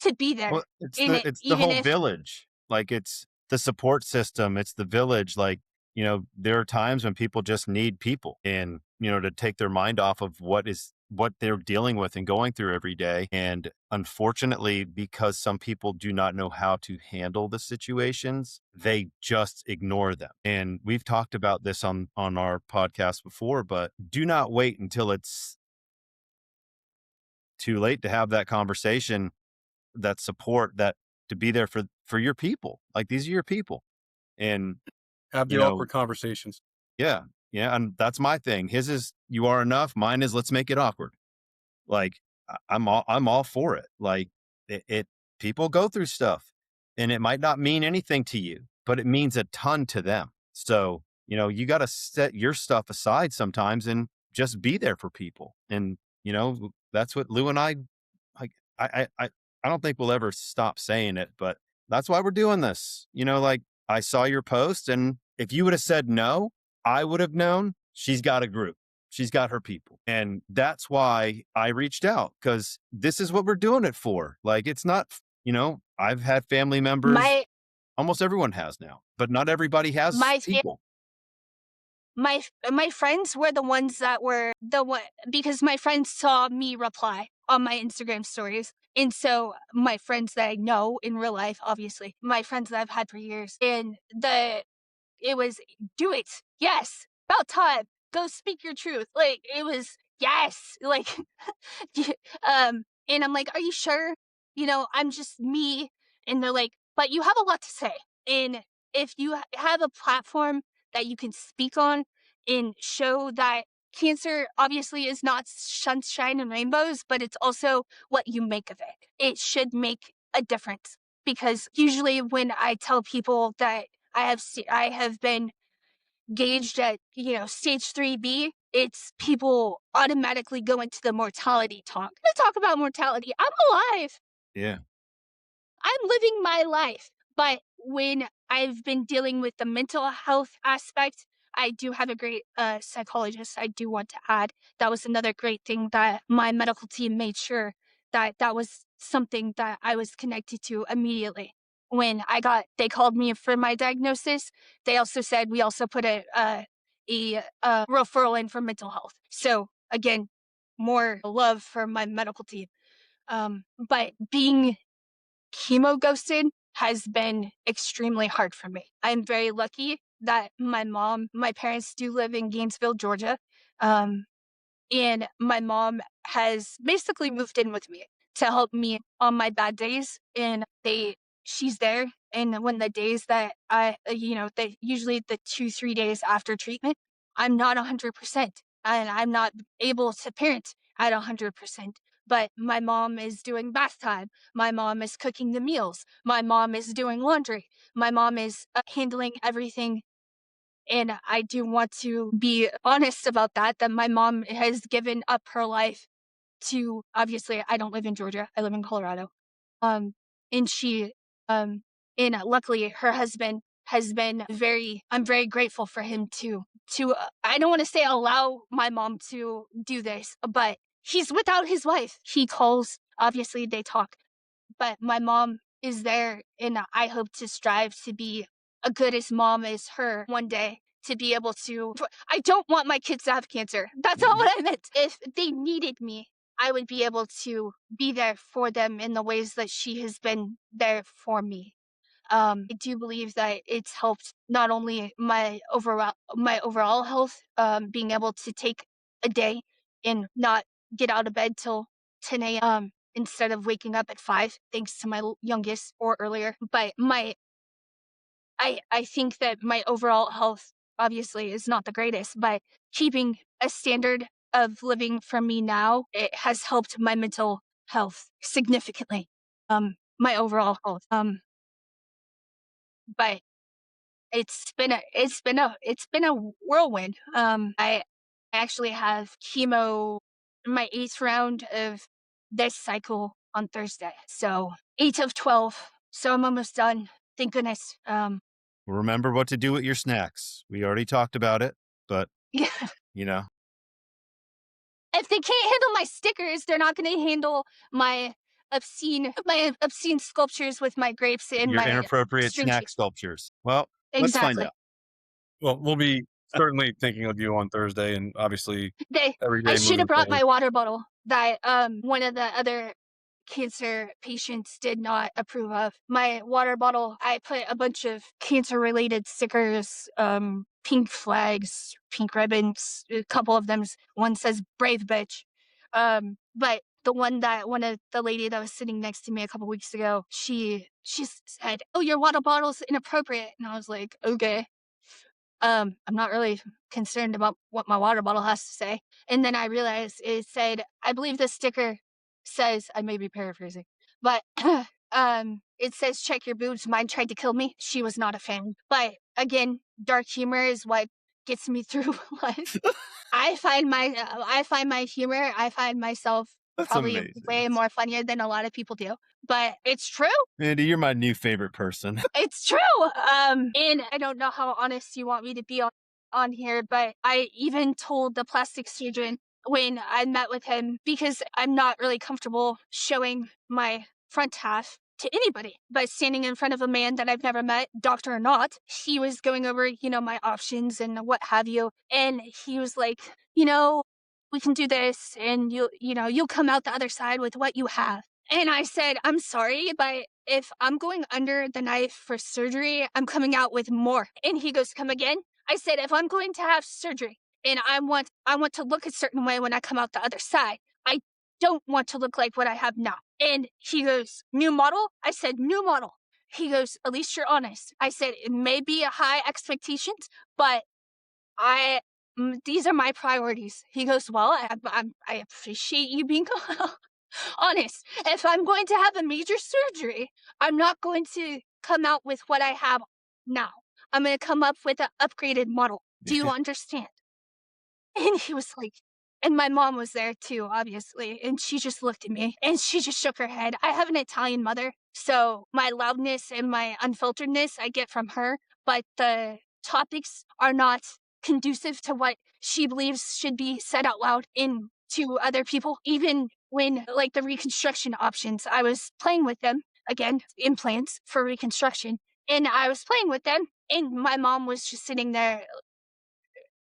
to be there. Well, it's In it, the even whole if village. Like, it's the support system. It's the village. Like, there are times when people just need people and, to take their mind off of what they're dealing with and going through every day. And unfortunately, because some people do not know how to handle the situations, they just ignore them. And we've talked about this on our podcast before, but do not wait until it's too late to have that conversation, that support, that to be there for your people. Like, these are your people. And Have you the know awkward conversations. yeah, and that's my thing. His is you are enough, mine is let's make it awkward. Like, I'm all for it. Like, it people go through stuff, and it might not mean anything to you, but it means a ton to them. So, you got to set your stuff aside sometimes and just be there for people. And, that's what Lou and I like. I don't think we'll ever stop saying it, but that's why we're doing this. Like, I saw your post, and if you would have said no, I would have known she's got a group. She's got her people. And that's why I reached out, because this is what we're doing it for. Like, it's not, I've had family members, my almost everyone has now, but not everybody has my people. my friends were the ones that were the one because my friends saw me reply on my Instagram stories. And so my friends that I know in real life, obviously, my friends that I've had for years, and it was do it. Yes. About time. Go speak your truth. Like it was yes. Like and I'm like, are you sure? I'm just me. And they're like, but you have a lot to say. And if you have a platform that you can speak on and show that cancer obviously is not sunshine and rainbows, but it's also what you make of it. It should make a difference because usually when I tell people that I have been gauged at, stage 3B, it's people automatically go into the mortality talk. Let's talk about mortality. I'm alive. Yeah. I'm living my life. But when I've been dealing with the mental health aspect, I do have a great psychologist. I do want to add that was another great thing that my medical team made sure that was something that I was connected to immediately. When they called me for my diagnosis. They also said we also put a referral in for mental health. So again, more love for my medical team. But being chemo ghosted has been extremely hard for me. I'm very lucky that my parents do live in Gainesville, Georgia. And my mom has basically moved in with me to help me on my bad days. And she's there. And when the days that usually the 2-3 days after treatment, I'm not 100% and I'm not able to parent at 100%. But my mom is doing bath time. My mom is cooking the meals. My mom is doing laundry. My mom is handling everything. And I do want to be honest about that my mom has given up her life to, obviously, I don't live in Georgia. I live in Colorado. Um, and she, and luckily her husband has been I'm very grateful for him I don't want to say allow my mom to do this, but he's without his wife. He calls, obviously they talk, but my mom is there, and I hope to strive to be a good as mom as her one day, to be able to. I don't want my kids to have cancer. That's not what I meant. If they needed me, I would be able to be there for them in the ways that she has been there for me. I do believe that it's helped not only my overall health, being able to take a day and not get out of bed till 10 a.m. Instead of waking up at 5, thanks to my youngest or earlier. But I think that my overall health obviously is not the greatest, but keeping a standard of living for me now, it has helped my mental health significantly. My overall health. But it's been a whirlwind. I actually have chemo my 8th round of this cycle on Thursday. So 8 of 12. So I'm almost done. Thank goodness. Remember what to do with your snacks. We already talked about it, but Yeah. you know, If they can't handle my stickers, they're not going to handle my obscene sculptures with my grapes and your my inappropriate string snack cheese. sculptures. Well, let's find Exactly. out. Well, we'll be certainly thinking of you on Thursday, and obviously every I day should have moving brought forward. my water bottle that one of the other cancer patients did not approve of. My water bottle, I put a bunch of cancer related stickers, pink flags, pink ribbons, a couple of them. One says brave bitch. But the one of the lady that was sitting next to me a couple weeks ago, she said, "Oh, your water bottle's inappropriate." And I was like, "Okay." I'm not really concerned about what my water bottle has to say. And then I realized it said, I believe the sticker says, I may be paraphrasing, but it says, check your boobs. Mine tried to kill me. She was not a fan. But again, dark humor is what gets me through life. I find my humor. I find myself That's probably amazing. way more funnier than a lot of people do, but it's true. Andy, you're my new favorite person. It's true. And I don't know how honest you want me to be on here, but I even told the plastic surgeon when I met with him, because I'm not really comfortable showing my front half to anybody, but standing in front of a man that I've never met, doctor or not, he was going over, my options and what have you. And he was like, we can do this and you'll come out the other side with what you have. And I said, I'm sorry, but if I'm going under the knife for surgery, I'm coming out with more. And he goes, come again? I said, if I'm going to have surgery and I want to look a certain way when I come out the other side, I don't want to look like what I have now. And he goes, new model? I said, new model. He goes, at least you're honest. I said, it may be a high expectations, but these are my priorities. He goes, well, I appreciate you being honest. If I'm going to have a major surgery, I'm not going to come out with what I have now. I'm going to come up with an upgraded model. Do you understand? And he was like, and my mom was there too, obviously. And she just looked at me and she just shook her head. I have an Italian mother, so my loudness and my unfilteredness I get from her, but the topics are not conducive to what she believes should be said out loud in to other people. Even when like the reconstruction options, I was playing with them again, implants for reconstruction. And I was playing with them, and my mom was just sitting there,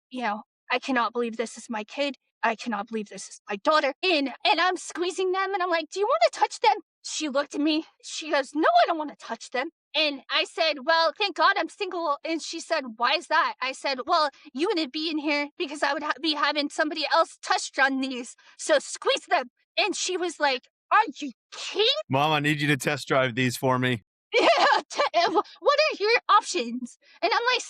you know, I cannot believe this is my kid. I cannot believe this is my daughter. And I'm squeezing them and I'm like, do you want to touch them? She looked at me. She goes, no, I don't want to touch them. And I said, well, thank God I'm single. And she said, why is that? I said, well, you wouldn't be in here because I would be having somebody else touched on these. So squeeze them. And she was like, are you kidding? Mom, I need you to test drive these for me. Yeah, what are your options? And I'm like,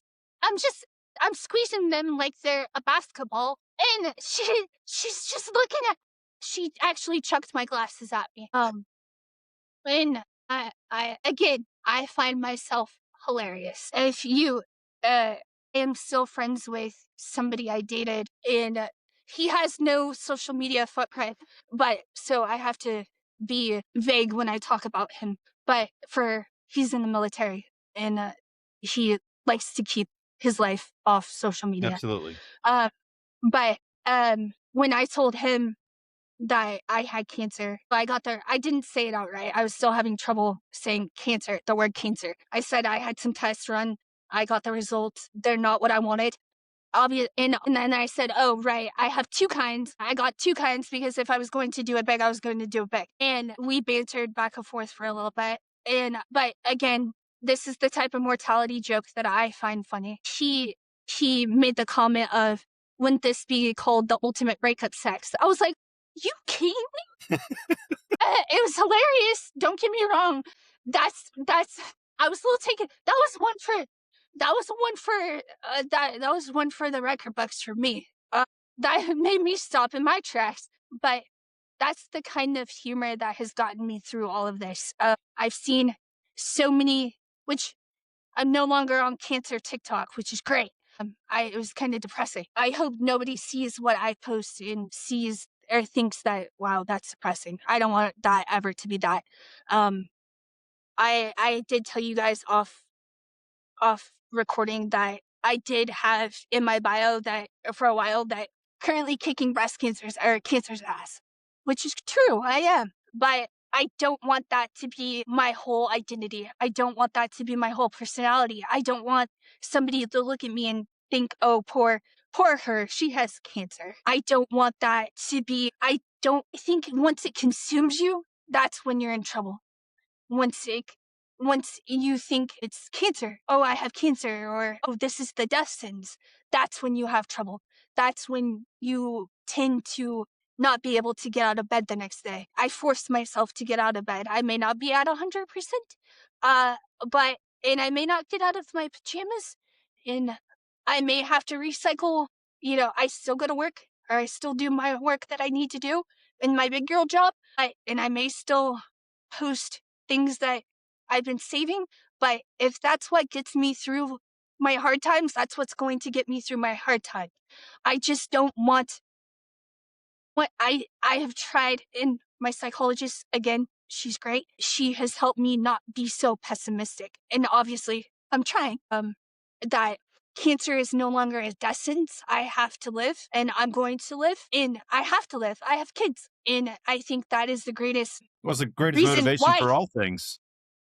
I'm squeezing them like they're a basketball. And she's just looking at, she actually chucked my glasses at me. And again, I find myself hilarious. If you, am still friends with somebody I dated, and he has no social media footprint, but so I have to be vague when I talk about him. But he's in the military, and he likes to keep his life off social media. Absolutely. But when I told him that I had cancer, I got there. I didn't say it outright. I was still having trouble saying cancer, the word cancer. I said I had some tests run. I got the results. They're not what I wanted. Obvious, and then I said, oh, right, I have two kinds. I got two kinds because if I was going to do it big, I was going to do it big. And we bantered back and forth for a little bit. But again, this is the type of mortality joke that I find funny. He made the comment of, wouldn't this be called the ultimate breakup sex? I was like, you kidding me? It was hilarious. Don't get me wrong. That's, I was a little taken. That was one for the record books for me. That made me stop in my tracks. But that's the kind of humor that has gotten me through all of this. I've seen so many, which I'm no longer on cancer TikTok, which is great. It was kind of depressing. I hope nobody sees what I post and sees or thinks that, wow, that's depressing. I don't want that ever to be that. I did tell you guys off recording that I did have in my bio that for a while that currently kicking cancer's ass, which is true. I am, but I don't want that to be my whole identity. I don't want that to be my whole personality. I don't want somebody to look at me and think, oh, poor her, she has cancer. I don't want that to be, I think once it consumes you, that's when you're in trouble. Once you think it's cancer, oh, I have cancer, or oh, this is the death sentence, that's when you have trouble. That's when you tend to not be able to get out of bed the next day. I forced myself to get out of bed. I may not be at 100%, and I may not get out of my pajamas, and I may have to recycle. I still go to work, or I still do my work that I need to do in my big girl job, and I may still post things that I've been saving, but if that's what gets me through my hard times, that's what's going to get me through my hard time. I just don't want what I have tried, and my psychologist, again, she's great. She has helped me not be so pessimistic. And obviously I'm trying, that cancer is no longer a death sentence. I have to live, and I'm going to live, and I have to live. I have kids, and I think that is the greatest Was the greatest reason motivation why. for all things.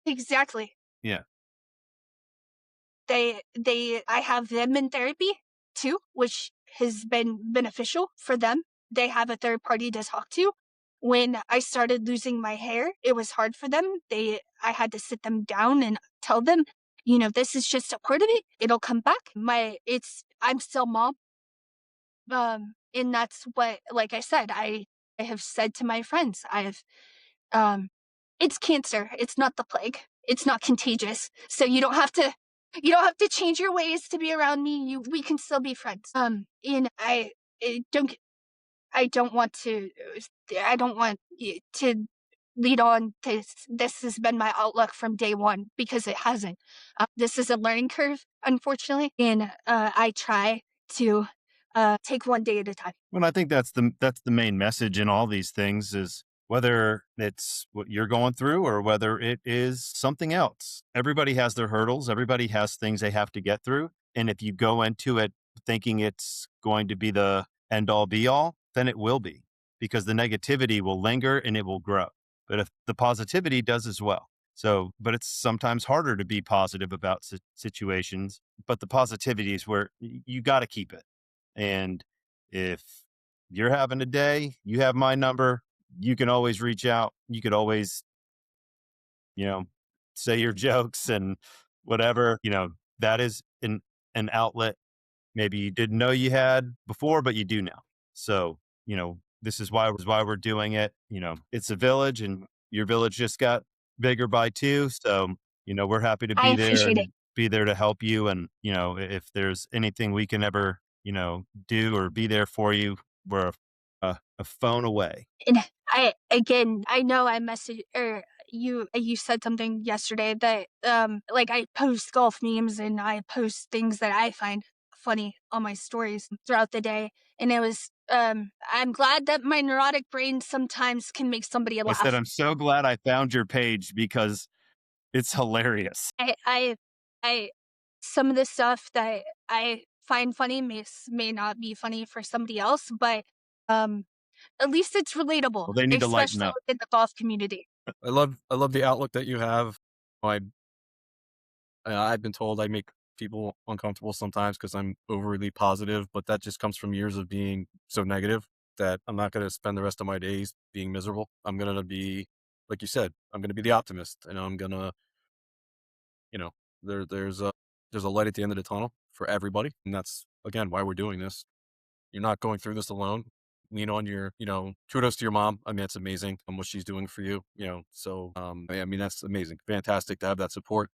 Exactly. Yeah. I have them in therapy too, which has been beneficial for them. They have a third party to talk to. When I started losing my hair, it was hard for them. I had to sit them down and tell them, this is just a part of it. It'll come back. I'm still mom. And that's what, like I said, I have said to my friends, it's cancer. It's not the plague. It's not contagious. So you don't have to change your ways to be around me. We can still be friends. And I don't want to lead on to this has been my outlook from day one, because it hasn't. This is a learning curve, unfortunately, and I try to take one day at a time. Well, I think that's the main message in all these things is whether it's what you're going through or whether it is something else. Everybody has their hurdles. Everybody has things they have to get through. And if you go into it thinking it's going to be the end all be all, then it will be, because the negativity will linger and it will grow. But if the positivity does as well. So, but it's sometimes harder to be positive about situations, but the positivity is where you got to keep it. And if you're having a day, you have my number. You can always reach out. You could always, you know, say your jokes and whatever, that is an outlet maybe you didn't know you had before, but you do now. So, this is why we're doing it. It's a village and your village just got bigger by two. So, we're happy to I be there appreciate and it. be there to help you. And, if there's anything we can ever, do or be there for you, we're a phone away. And I know I messaged or you said something yesterday that like I post golf memes and I post things that I find funny on my stories throughout the day, and it was I'm glad that my neurotic brain sometimes can make somebody I said, laugh. I'm so glad I found your page because it's hilarious. I some of the stuff that I find funny may not be funny for somebody else, but um at least it's relatable, Well, they need to lighten especially up. within the golf community. I love the outlook that you have. I I've been told I make people uncomfortable sometimes because I'm overly positive, but that just comes from years of being so negative that I'm not going to spend the rest of my days being miserable. I'm going to be, like you said, I'm going to be the optimist, and I'm going to, you know, there's a light at the end of the tunnel for everybody, and that's again why we're doing this. You're not going through this alone. Lean on your, kudos to your mom. I mean, it's amazing what she's doing for you, so, I mean, that's amazing. Fantastic to have that support.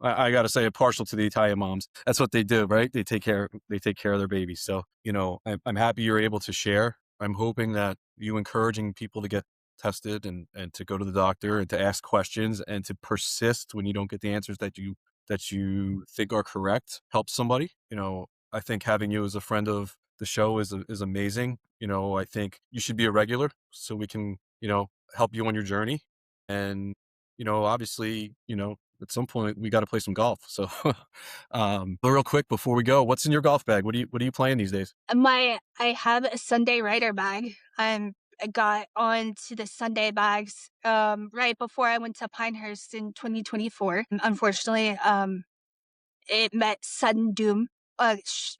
I got to say, partial to the Italian moms. That's what they do, right? They take care of their babies. So, I'm happy you're able to share. I'm hoping that you encouraging people to get tested and to go to the doctor and to ask questions and to persist when you don't get the answers that you think are correct helps somebody. I think having you as a friend of the show is amazing. I think you should be a regular so we can, help you on your journey. And, obviously, at some point we got to play some golf. So, but real quick before we go, what's in your golf bag? What are you playing these days? I have a Sunday Rider bag. I got onto the Sunday bags right before I went to Pinehurst in 2024. Unfortunately, it met sudden doom,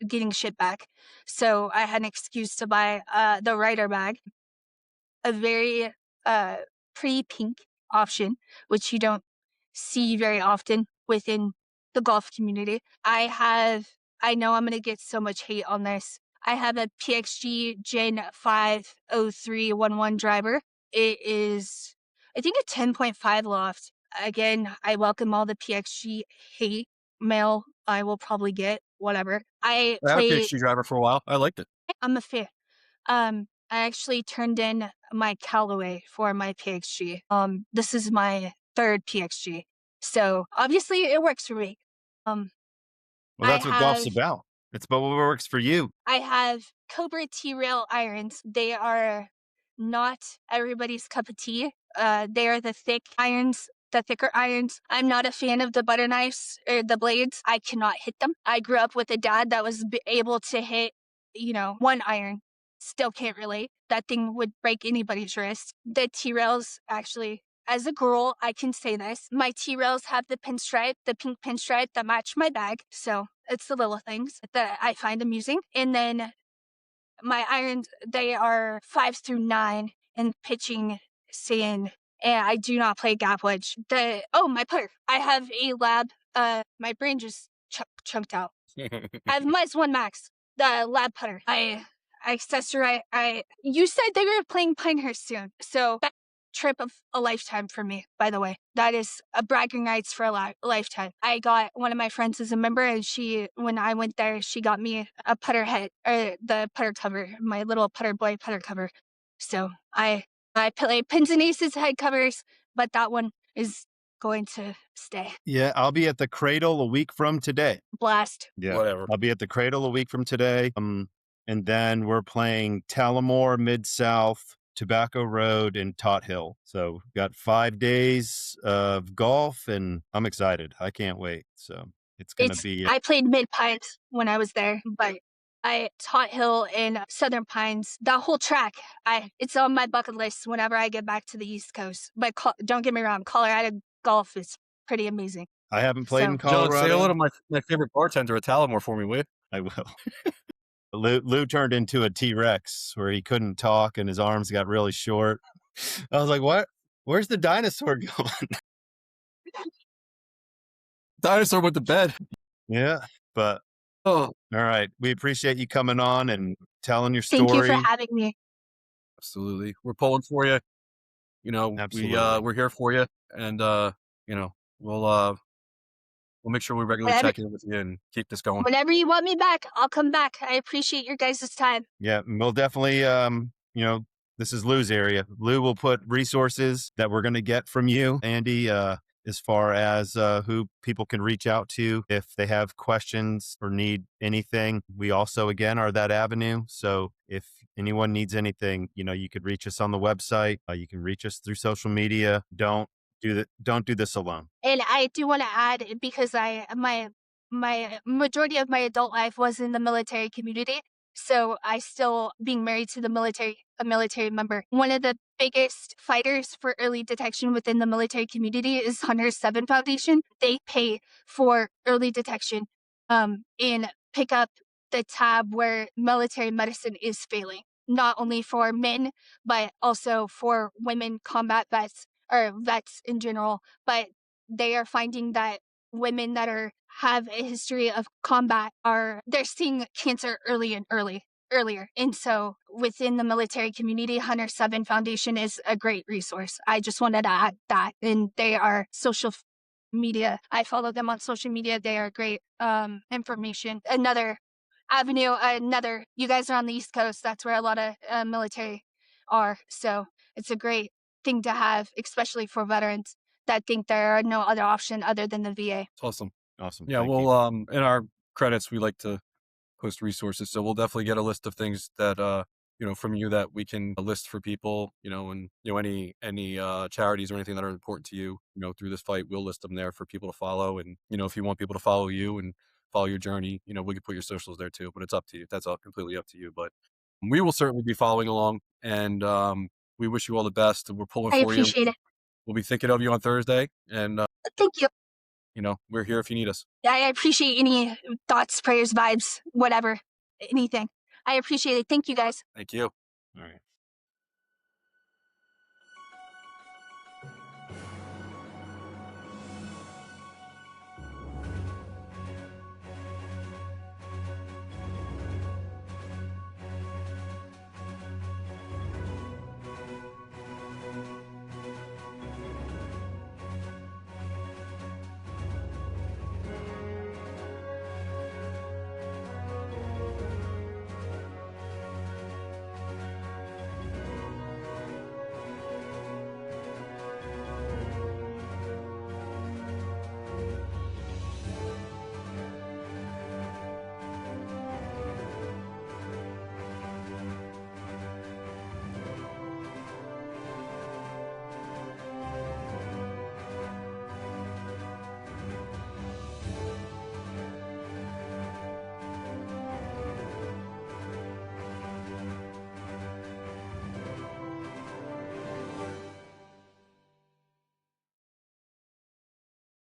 getting shipped back. So I had an excuse to buy the Rider bag, a very uh, pretty pink option, which you don't see very often within the golf community. I know I'm going to get so much hate on this. I have a PXG Gen 50311 driver. It is, I think, a 10.5 loft. Again, I welcome all the PXG hate mail I will probably get, whatever. I had a PhD driver for a while. I liked it. I'm a fan. I actually turned in my Callaway for my PXG. This is my third PXG. So obviously it works for me. Um, Well, I that's what golf's have about. It's about what works for you. I have Cobra T-Rail irons. They are not everybody's cup of tea. They are the thicker irons. I'm not a fan of the butter knives or the blades. I cannot hit them. I grew up with a dad that was able to hit, one iron. Still can't relate. That thing would break anybody's wrist. The T-Rails, actually, as a girl, I can say this. My T-Rails have the pink pinstripe that match my bag. So it's the little things that I find amusing. And then my irons, they are 5 through 9 in pitching sand. And I do not play gap wedge. My putter. I have a lab. My brain just chunked out. I have Mize 1 Max, the lab putter. You said they were playing Pinehurst soon. So that trip of a lifetime for me, by the way. That is a bragging rights for a lifetime. I got one of my friends as a member, and when I went there, she got me a putter head, or the putter cover, my little putter boy putter cover. So I I play Pins and Aces head covers, but that one is going to stay. Yeah, I'll be at the Cradle a week from today. Blast. Yeah, Whatever. I'll be at the Cradle a week from today. And then we're playing Tullamore, Mid-South, Tobacco Road, and Tot Hill. So got 5 days of golf, and I'm excited. I can't wait. So it's going to be. I played Mid Pines when I was there, but Tot Hill and Southern Pines, that whole track, it's on my bucket list whenever I get back to the East Coast. But don't get me wrong, Colorado golf is pretty amazing. I haven't played in John, Colorado. say hello to my favorite bartender at Tullamore for me, will you? I will. Lou turned into a T-Rex where he couldn't talk and his arms got really short. I was like, what? Where's the dinosaur going? Dinosaur went to bed. Yeah, but Oh, all right. We appreciate you coming on and telling your story. Thank you for having me. absolutely. We're pulling for you. You know, Absolutely. we're here for you, and you know, we'll make sure we regularly check in with you and keep this going. Whenever you want me back, I'll come back. I appreciate your guys' time. Yeah, and we'll definitely, this is Lou's area. Lou will put resources that we're going to get from you, Andy, as far as who people can reach out to if they have questions or need anything. We also, again, are that avenue. So if anyone needs anything, you could reach us on the website. You can reach us through social media. Don't do this alone. And I do want to add, because my majority of my adult life was in the military community. So I still, being married to a military member, one of the biggest fighters for early detection within the military community is Hunter 7 Foundation. They pay for early detection and pick up the tab where military medicine is failing, not only for men, but also for women combat vets or vets in general. But they are finding that women that have a history of combat they're seeing cancer earlier. And so within the military community, Hunter 7 Foundation is a great resource. I just wanted to add that. And they are social media. I follow them on social media. They are great information. Another avenue, you guys are on the East Coast. That's where a lot of military are. So it's a great thing to have, especially for veterans that think there are no other option other than the VA. It's awesome. Awesome. Yeah, Thank we'll you. in our credits we like to post resources, so we'll definitely get a list of things that from you that we can list for people, and any charities or anything that are important to you, through this fight, we'll list them there for people to follow. And if you want people to follow you and follow your journey, we can put your socials there too, but it's up to you. That's all completely up to you, but we will certainly be following along, and we wish you all the best. We're pulling I for you. appreciate it. We'll be thinking of you on Thursday, and Thank you. we're here if you need us. I appreciate any thoughts, prayers, vibes, whatever, anything. I appreciate it. Thank you, guys. Thank you. All right.